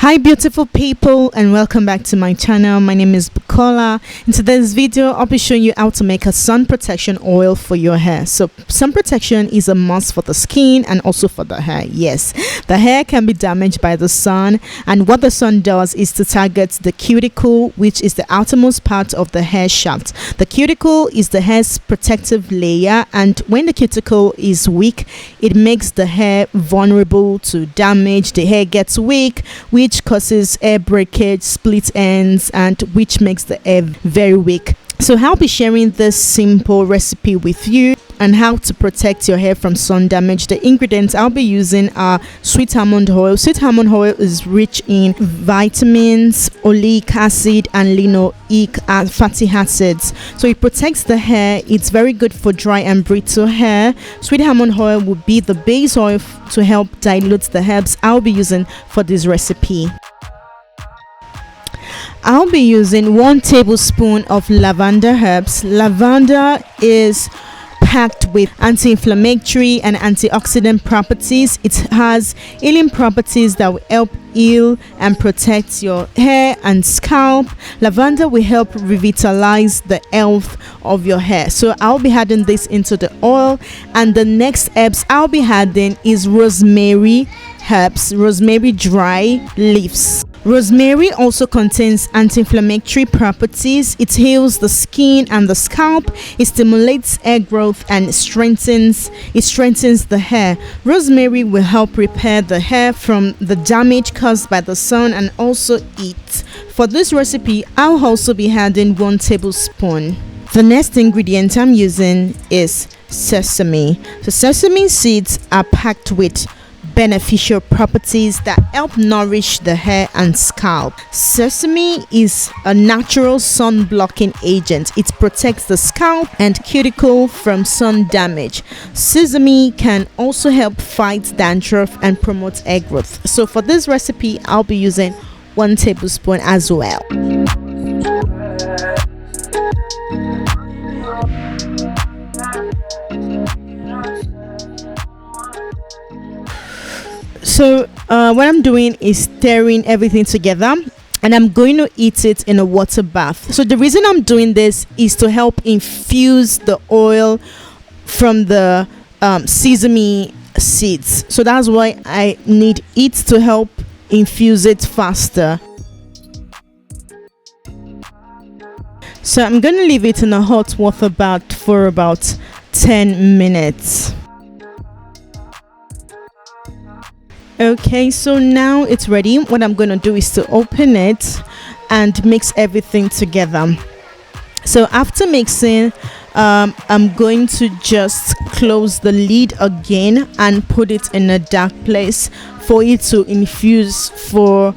Hi beautiful people, and welcome back to my channel. My name is Bukola. In today's video I'll be showing you how to make a sun protection oil for your hair. So sun protection is a must for the skin and also for the hair. Yes, the hair can be damaged by the sun, and what the sun does is to target the cuticle, which is the outermost part of the hair shaft. The cuticle is the hair's protective layer, and when the cuticle is weak, it makes the hair vulnerable to damage. The hair gets weak, which causes hair breakage, split ends, and which makes the hair very weak. So I'll be sharing this simple recipe with you and how to protect your hair from sun damage. The ingredients I'll be using are sweet almond oil. Sweet almond oil is rich in vitamins, oleic acid, and linoleic fatty acids. So it protects the hair. It's very good for dry and brittle hair. Sweet almond oil will be the base oil to help dilute the herbs I'll be using for this recipe. I'll be using 1 tablespoon of lavender herbs. Lavender is packed with anti-inflammatory and antioxidant properties. It has healing properties that will help heal and protect your hair and scalp. Lavender will help revitalize the health of your hair. So I'll be adding this into the oil, and the next herbs I'll be adding is rosemary herbs, rosemary dry leaves. Rosemary also contains anti-inflammatory properties. It heals the skin and the scalp. It stimulates hair growth and strengthens the hair. Rosemary will help repair the hair from the damage caused by the sun and also heat. For this recipe, I'll also be adding 1 tablespoon. The next ingredient I'm using is sesame. So sesame seeds are packed with beneficial properties that help nourish the hair and scalp. Sesame is a natural sun blocking agent. It protects the scalp and cuticle from sun damage. Sesame can also help fight dandruff and promote hair growth. So for this recipe, I'll be using 1 tablespoon as well. So what I'm doing is stirring everything together, and I'm going to heat it in a water bath. So the reason I'm doing this is to help infuse the oil from the sesame seeds. So that's why I need it to help infuse it faster. So I'm going to leave it in a hot water bath for about 10 minutes. Okay, so now it's ready. What I'm going to do is to open it and mix everything together. So after mixing, I'm going to just close the lid again and put it in a dark place for it to infuse for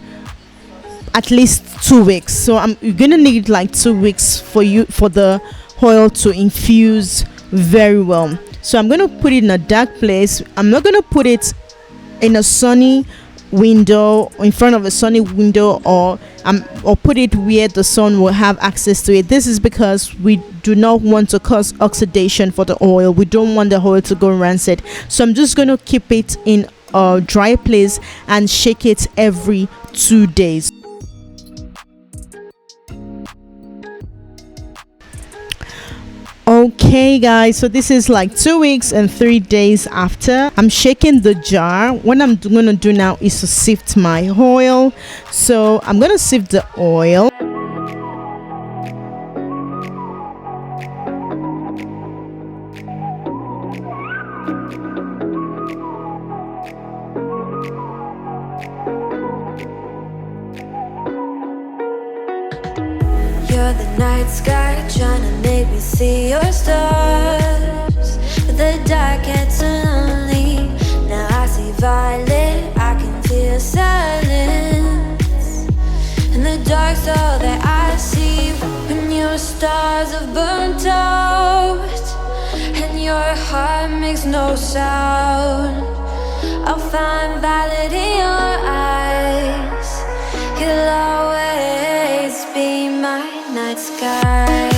at least 2 weeks. So you're going to need like 2 weeks for the oil to infuse very well. So I'm going to put it in a dark place. I'm not going to put it in a sunny window, in front of a sunny window, or put it where the sun will have access to it. This is because we do not want to cause oxidation for the oil. We don't want the oil to go rancid. So I'm just going to keep it in a dry place and shake it every 2 days. Okay guys, so this is like 2 weeks and 3 days after. I'm shaking the jar. What I'm going to do now is to sift my oil. So I'm going to sift the oil. You're the night sky trying to make me see your stars, but the dark gets so lonely. Now I see violet, I can feel silence. In the dark's all that I see. When your stars have burnt out and your heart makes no sound, I'll find violet in your eyes. You'll always be my night sky.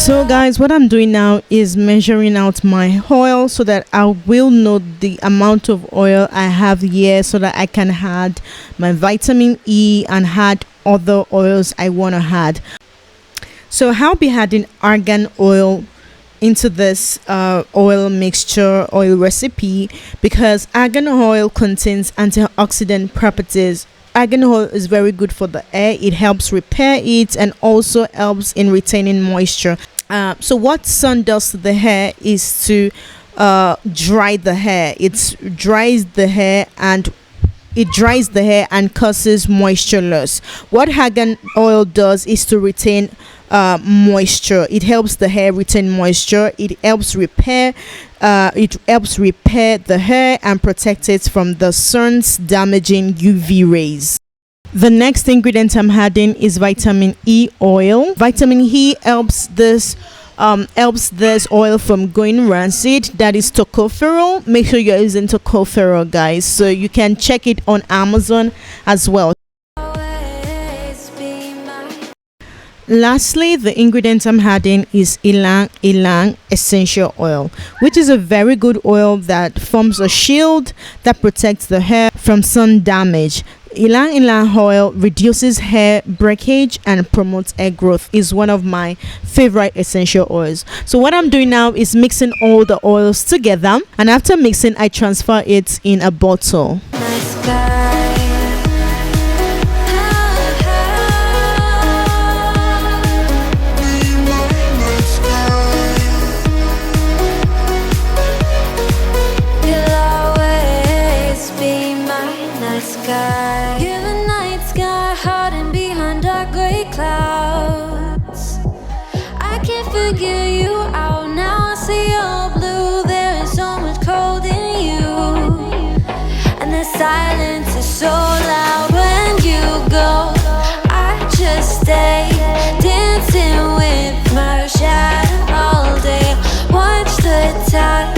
So guys, what I'm doing now is measuring out my oil so that I will know the amount of oil I have here, so that I can add my vitamin E and add other oils I want to add. So I'll be adding argan oil into this oil mixture, oil recipe, because argan oil contains antioxidant properties. Argan oil is very good for the hair. It helps repair it and also helps in retaining moisture. So what sun does to the hair is to dry the hair. It dries the hair and causes moisture loss. What argan oil does is to retain moisture. It helps the hair retain moisture. It helps repair the hair and protect it from the sun's damaging UV rays. The next ingredient I'm adding is vitamin E oil. Vitamin E helps this oil from going rancid. That is tocopherol. Make sure you're using tocopherol, guys, so you can check it on Amazon as well. Lastly, the ingredient I'm adding is ylang ylang essential oil, which is a very good oil that forms a shield that protects the hair from sun damage. Ylang ylang oil reduces hair breakage and promotes hair growth. Is one of my favorite essential oils. So what I'm doing now is mixing all the oils together, and after mixing, I transfer it in a bottle. You're the night sky hiding behind dark gray clouds. I can't figure you out now. I see you're blue. There is so much cold in you, and the silence is so loud when you go. I just stay dancing with my shadow all day. Watch the tide.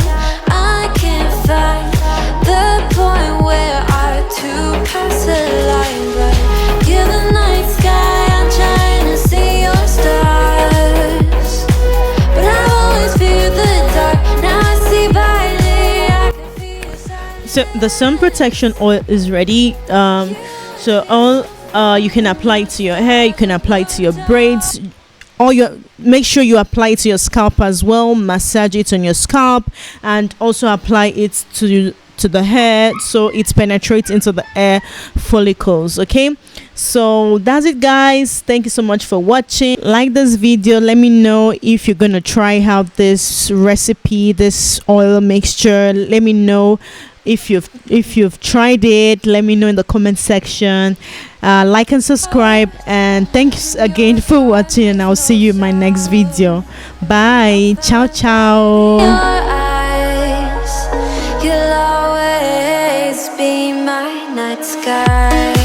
I can't find the point where to pass the line, but you're the night sky. I'm trying to see your stars, but I always fear the dark. Now I see violet. I can feel your silence. So the sun protection oil is ready. So all you can apply it to your hair. You can apply it to your braids. Make sure you apply it to your scalp as well. Massage it on your scalp and also apply it to the hair so it penetrates into the hair follicles. Okay, so that's it, guys. Thank you so much for watching. Like this video. Let me know if you're gonna try out this recipe, this oil mixture. Let me know if you've tried it. Let me know in the comment section. Like and subscribe, and thanks again for watching, and I'll see you in my next video. Bye. Ciao ciao. You'll always be my night sky.